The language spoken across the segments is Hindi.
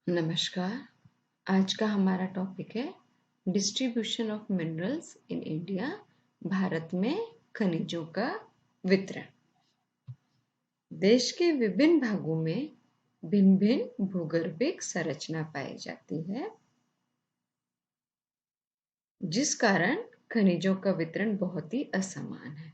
नमस्कार। आज का हमारा टॉपिक है distribution of minerals in India. Bharat में खनिजों का वितरण। देश के विभिन्न भागों में भिन्न भिन्न भूगर्भिक संरचना पाई जाती है, जिस कारण खनिजों का वितरण बहुत ही असमान है।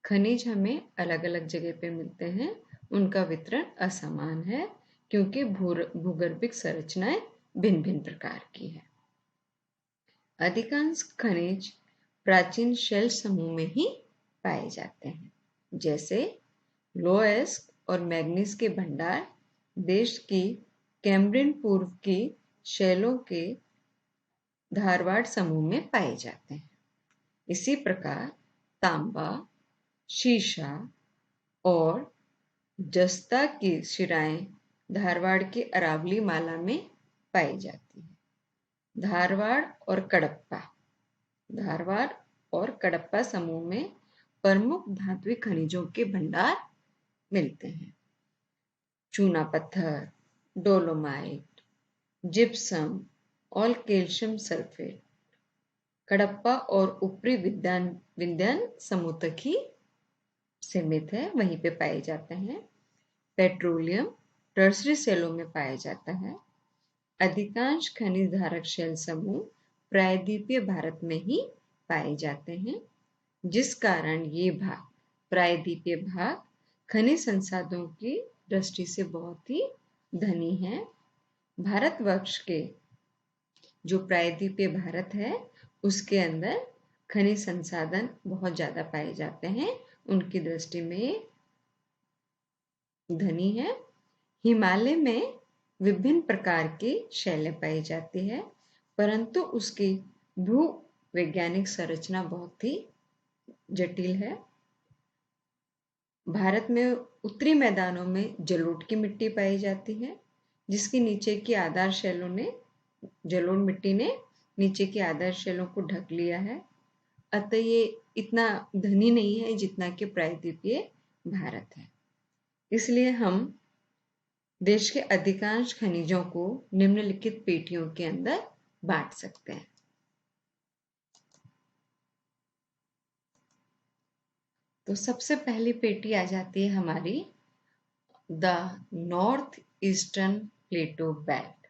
खनिज हमें अलग अलग जगह पे मिलते हैं, उनका वितरण असमान है क्योंकि भूगर्भिक संरचनाएं भिन्न भिन्न प्रकार की है। अधिकांश खनिज प्राचीन शेल समूह में ही पाए जाते हैं, जैसे लोएस्क और मैग्नीज के भंडार देश की कैम्ब्रियन पूर्व की शैलों के धारवाड़ समूह में पाए जाते हैं। इसी प्रकार तांबा, शीशा और जस्ता की शिराएं धारवाड़ के अरावली माला में पाई जाती है। धारवाड़ और कडप्पा समूह में प्रमुख धात्विक खनिजों के भंडार मिलते हैं। चूना पत्थर, डोलोमाइट, जिप्सम और कैल्शियम सल्फेट कडप्पा और ऊपरी विंध्यान समूह तक ही सीमित है, वहीं पे पाए जाते हैं। पेट्रोलियम टर्सरी शैलों में पाया जाता है। अधिकांश खनिज धारक शैल समूह प्रायद्वीपीय भारत में ही पाए जाते हैं, जिस कारण ये प्रायद्वीपीय भाग खनिज संसाधनों की दृष्टि से बहुत ही धनी है। भारतवर्ष के जो प्रायद्वीपीय भारत है उसके अंदर खनिज संसाधन बहुत ज्यादा पाए जाते हैं, उनकी दृष्टि में धनी है। हिमालय में विभिन्न प्रकार की शैलें पाई जाती है, परंतु उसकी भू वैज्ञानिक संरचना बहुत ही जटिल है। भारत में उत्तरी मैदानों में जलोढ़ की मिट्टी पाई जाती है, जिसके नीचे की आधार शैलों ने जलोढ़ मिट्टी ने नीचे की आधार शैलों को ढक लिया है, अतः ये इतना धनी नहीं है जितना कि प्रायद्वीपीय भारत है। इसलिए हम देश के अधिकांश खनिजों को निम्नलिखित पेटियों के अंदर बांट सकते हैं। तो सबसे पहली पेटी आ जाती है हमारी the north eastern plateau belt.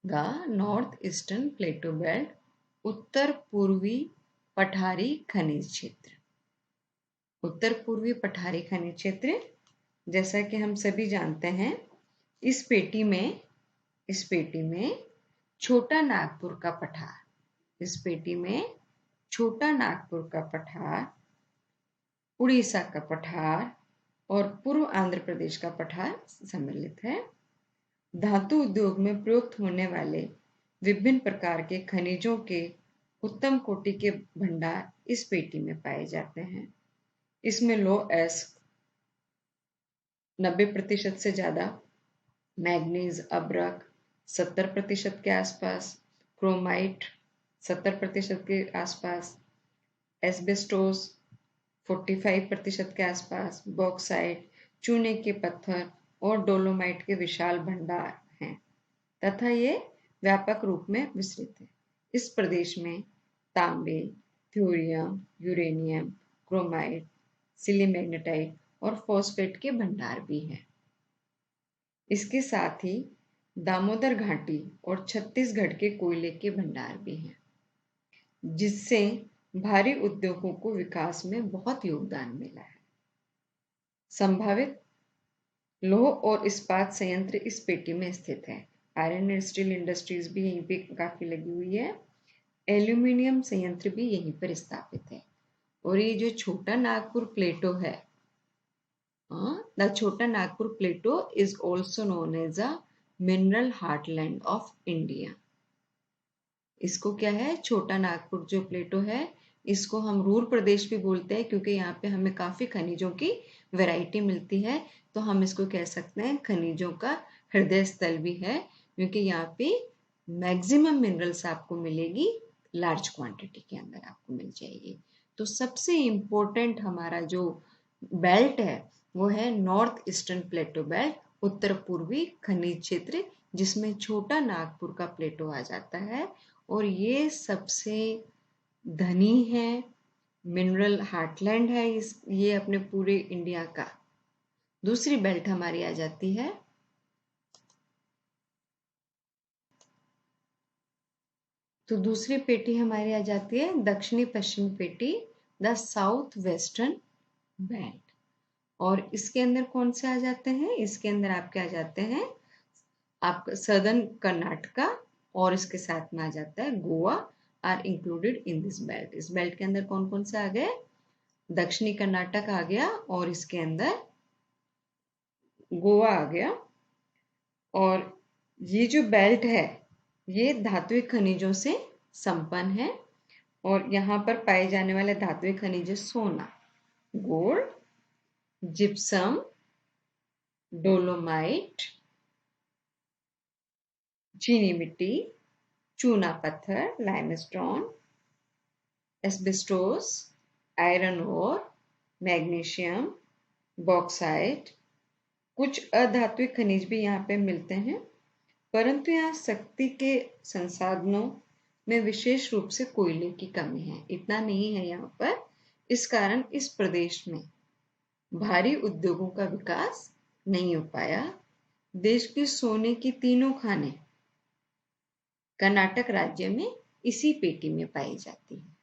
The north eastern plateau belt उत्तर पूर्वी पठारी खनिज क्षेत्र। उत्तर पूर्वी पठारी खनिज क्षेत्र, जैसा कि हम सभी जानते हैं, इस पेटी में छोटा नागपुर का पठार, इस पेटी में छोटा नागपुर का पठार, उड़ीसा का पठार और पूर्व आंध्र प्रदेश का पठार सम्मिलित है। धातु उद्योग में प्रयुक्त होने वाले विभिन्न प्रकार के खनिजों के उत्तम कोटि के भंडार इस पेटी में पाए जाते हैं। इसमें लोएस्क 90% से ज्यादा, मैग्नीज अब्रक 70% के आसपास, क्रोमाइट 70% के आसपास, एस्बेस्टोस 45% के आसपास, बॉक्साइट, चूने के पत्थर और डोलोमाइट के विशाल भंडार हैं तथा ये व्यापक रूप में विस्तृत है। इस प्रदेश में तांबे, थोरियम, यूरेनियम, क्रोमाइट, सिलीमैग्नेटाइट और फॉस्फेट के भंडार भी हैं। इसके साथ ही दामोदर घाटी और छत्तीसगढ़ के कोयले के भंडार भी हैं, जिससे भारी उद्योगों को विकास में बहुत योगदान मिला है। संभावित लौह और इस्पात संयंत्र इस पेटी में स्थित है। आयरन एंड स्टील इंडस्ट्रीज भी यहीं पे काफी लगी हुई है। एल्यूमिनियम संयंत्र भी यहीं पर स्थापित है। और ये जो छोटा नागपुर प्लेटो है, the Chota Nagpur plateau is also known as a mineral heartland of India. इसको क्या है, छोटा नागपुर जो प्लेटो है, इसको हम रूर प्रदेश भी बोलते हैं क्योंकि यहाँ पे हमें काफी खनिजों की वैरायटी मिलती है, तो हम इसको कह सकते हैं खनिजों का हृदय स्थल भी है, क्योंकि यहाँ पे मैक्सिमम मिनरल्स आपको मिलेगी, लार्ज क्वांटिटी के अंदर आपको मिल जाएगी। तो सबसे इम्पोर्टेंट हमारा जो बेल्ट है वो है नॉर्थ ईस्टर्न प्लेटो बेल्ट, उत्तर पूर्वी खनिज क्षेत्र जिसमें छोटा नागपुर का प्लेटो आ जाता है, और ये सबसे धनी है, मिनरल हार्टलैंड है ये अपने पूरे इंडिया का। दूसरी बेल्ट हमारी आ जाती है तो दूसरी पेटी हमारी आ जाती है दक्षिणी पश्चिमी पेटी, द साउथ वेस्टर्न बेल्ट। और इसके अंदर कौन से आ जाते हैं? इसके अंदर आपके आ जाते हैं आपका सदर्न कर्नाटका, और इसके साथ में आ जाता है Goa are included in this belt. इस बेल्ट के अंदर कौन कौन से आ गए? दक्षिणी कर्नाटक आ गया, और इसके अंदर गोवा आ गया। और ये जो बेल्ट है ये धात्विक खनिजों से संपन्न है, और यहाँ पर पाए जाने वाले धात्विक खनिज सोना, गोल्ड, जिप्सम, डोलोमाइट, चीनी मिट्टी, चूना पत्थर, limestone, asbestos, iron ore, magnesium, bauxite. कुछ अधात्विक खनिज भी यहाँ पे मिलते हैं, परंतु यहाँ शक्ति के संसाधनों में विशेष रूप से कोयले की कमी है, इतना नहीं है यहाँ पर। इस कारण इस प्रदेश में भारी उद्योगों का विकास नहीं हो पाया। देश की सोने की तीनों खानें कर्नाटक राज्य में इसी पेटी में पाई जाती है।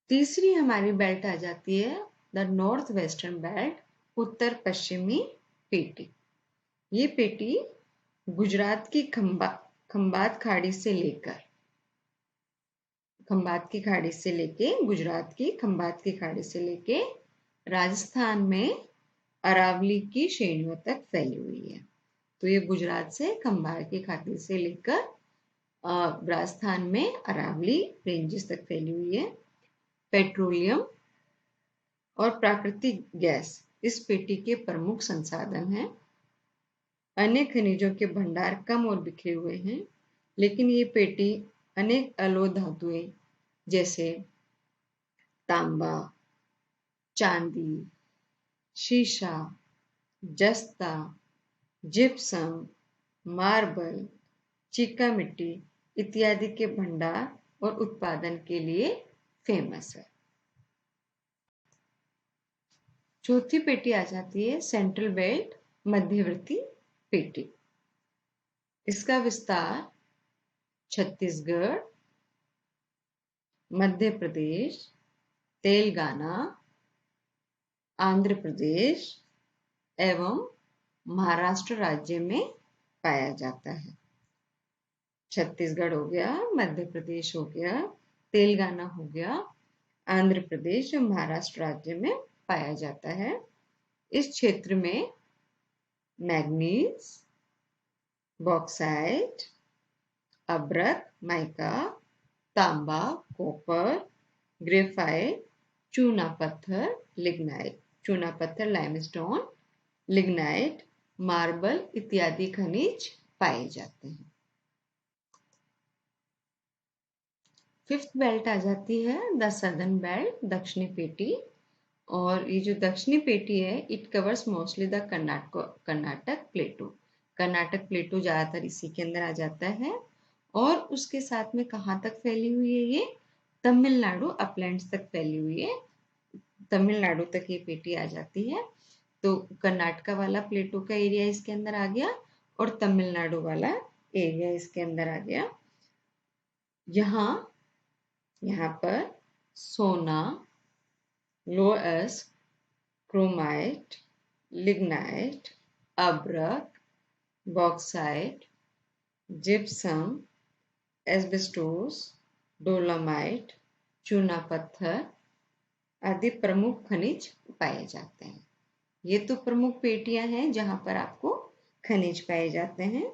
तीसरी हमारी बेल्ट आ जाती है द नॉर्थ वेस्टर्न बेल्ट, उत्तर पश्चिमी पेटी। ये पेटी गुजरात की खंबात खाड़ी से लेकर गुजरात की खंबात की खाड़ी से लेके राजस्थान में अरावली की श्रेणियों तक फैली हुई है। तो ये गुजरात से खंबात की खाड़ी से लेकर राजस्थान में अरावली रेंजेस तक फैली हुई है। पेट्रोलियम और प्राकृतिक गैस इस पेटी के प्रमुख संसाधन हैं। अनेक खनिजों के भंडार कम और बिखरे हुए हैं, लेकिन ये पेटी अनेक अलोह धातुएं जैसे तांबा, चांदी, शीशा, जस्ता, जिप्सम, मार्बल, चीका मिट्टी इत्यादि के भंडार और उत्पादन के लिए फेमस है। चौथी पेटी आ जाती है सेंट्रल बेल्ट, मध्यवर्ती पेटी। इसका विस्तार छत्तीसगढ़, मध्य प्रदेश, तेलंगाना, आंध्र प्रदेश एवं महाराष्ट्र राज्य में पाया जाता है। छत्तीसगढ़ हो गया, मध्य प्रदेश हो गया, तेलंगाना हो गया, आंध्र प्रदेश और महाराष्ट्र राज्य में पाया जाता है। इस क्षेत्र में मैग्नीज, बॉक्साइट, अब्रक, माइका, तांबा, कॉपर, ग्रेफाइट, चूना पत्थर, लाइमस्टोन, लिग्नाइट, मार्बल इत्यादि खनिज पाए जाते हैं। फिफ्थ बेल्ट आ जाती है द सदर्न बेल्ट, दक्षिणी पेटी। और ये जो दक्षिणी पेटी है it covers mostly the Karnataka plateau. Karnataka plateau ज्यादातर इसी के अंदर आ जाता है। और उसके साथ में कहाँ तक फैली हुई है? ये तमिलनाडु अपलैंड्स तक फैली हुई है। तमिलनाडु तक ये पेटी आ जाती है। तो कर्नाटका वाला प्लेटो का एरिया इसके अंदर आ गया, और तमिलनाडु वाला एरिया इसके अंदर आ गया। यहाँ पर सोना, लोअस, क्रोमाइट, लिग्नाइट, अब्रक, बॉक्साइट, जिप्सम, एस्बेस्टोस, डोलोमाइट, चूना पत्थर आदि प्रमुख खनिज पाए जाते हैं। ये तो प्रमुख पेटियां हैं जहां पर आपको खनिज पाए जाते हैं।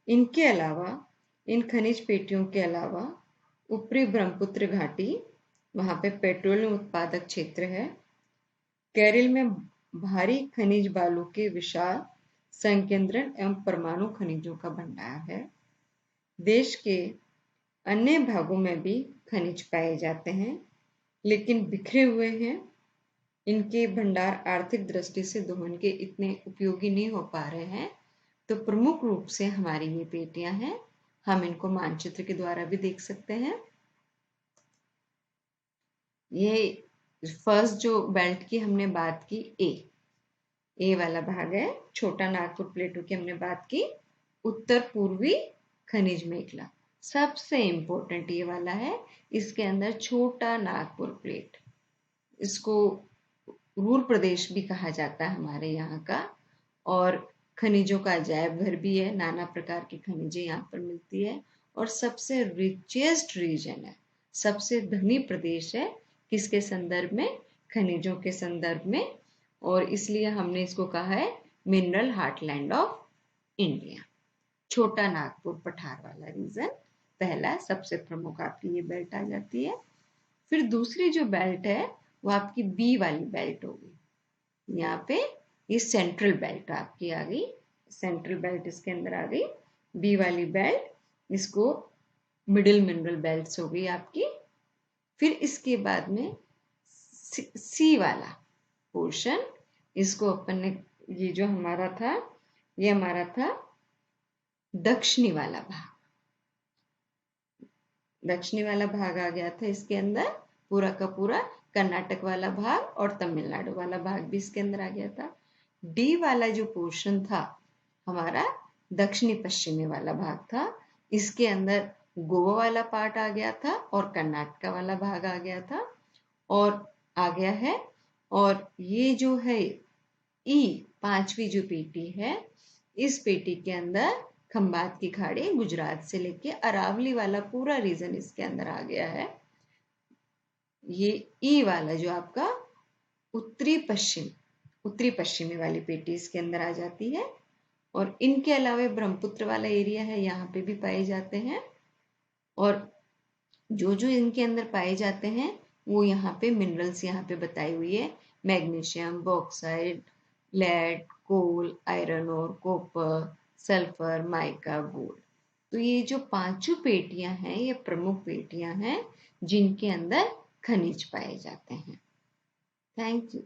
इनके अलावा, इन खनिज पेटियों के अलावा ऊपरी ब्रह्मपुत्र घाटी, वहां पे पेट्रोलियम उत्पादक क्षेत्र है। केरल में भारी खनिज बालू के विशाल संकेंद्रण एवं परमाणु खनिजों का भंडार है। देश के अन्य भागों में भी खनिज पाए जाते हैं, लेकिन बिखरे हुए हैं। इनके भंडार आर्थिक दृष्टि से दोहन के इतने उपयोगी नहीं हो पा रहे हैं, तो प्रमुख रूप से हमारी ये पेटियां हैं। हम इनको मानचित्र के द्वारा भी देख सकते हैं। ये फर्स्ट जो बेल्ट की हमने बात की, ए वाला भाग है। छोटा नागपुर प्लेटो की हमने बात की। उत्तर पूर्वी खनिज मेखला सबसे इंपॉर्टेंट ये वाला है। इसके अंदर छोटा नागपुर प्लेट, इसको रूर प्रदेश भी कहा जाता है हमारे यहाँ का, और खनिजों का अजायब घर भी है। नाना प्रकार की खनिजें यहाँ पर मिलती है और सबसे रिचेस्ट रीजन है, सबसे धनी प्रदेश है। किसके संदर्भ में? खनिजों के संदर्भ में। और इसलिए हमने इसको कहा है मिनरल हार्टलैंड ऑफ इंडिया। छोटा नागपुर पठार वाला रीजन पहला, सबसे प्रमुख आपकी ये बेल्ट आ जाती है। फिर दूसरी जो बेल्ट है वो आपकी बी वाली बेल्ट होगी। यहाँ पे ये सेंट्रल बेल्ट आपकी आ गई, सेंट्रल बेल्ट इसके अंदर आ गई। बी वाली बेल्ट, इसको मिडिल मिनरल बेल्ट हो गई आपकी। फिर इसके बाद में सी वाला पोर्शन, इसको अपन ने, ये जो हमारा था, ये हमारा था दक्षिणी वाला भाग। दक्षिणी वाला भाग आ गया था इसके अंदर, पूरा का पूरा कर्नाटक वाला भाग और तमिलनाडु वाला भाग भी इसके अंदर आ गया था। डी वाला जो पोर्शन था हमारा, दक्षिणी पश्चिमी वाला भाग था। इसके अंदर गोवा वाला पार्ट आ गया था और कर्नाटक वाला भाग आ गया था और आ गया है। और ये जो है ई, पांचवी जो पेटी है, इस पेटी के अंदर खंबात की खाड़ी, गुजरात से लेके अरावली वाला पूरा रीजन इसके अंदर आ गया है। ये ई वाला जो आपका उत्तरी पश्चिमी वाली पेटी इसके अंदर आ जाती है। और इनके अलावा ब्रह्मपुत्र वाला एरिया है, यहाँ पे भी पाए जाते हैं। और जो जो इनके अंदर पाए जाते हैं वो यहाँ पे मिनरल्स यहाँ पे बताई हुई है। मैग्नीशियम, बॉक्साइट, लेड, कोल, आयरन और कॉपर, सल्फर, माइका, गोल्ड। तो ये जो पांचों पेटियां हैं ये प्रमुख पेटियां हैं जिनके अंदर खनिज पाए जाते हैं। Thank you.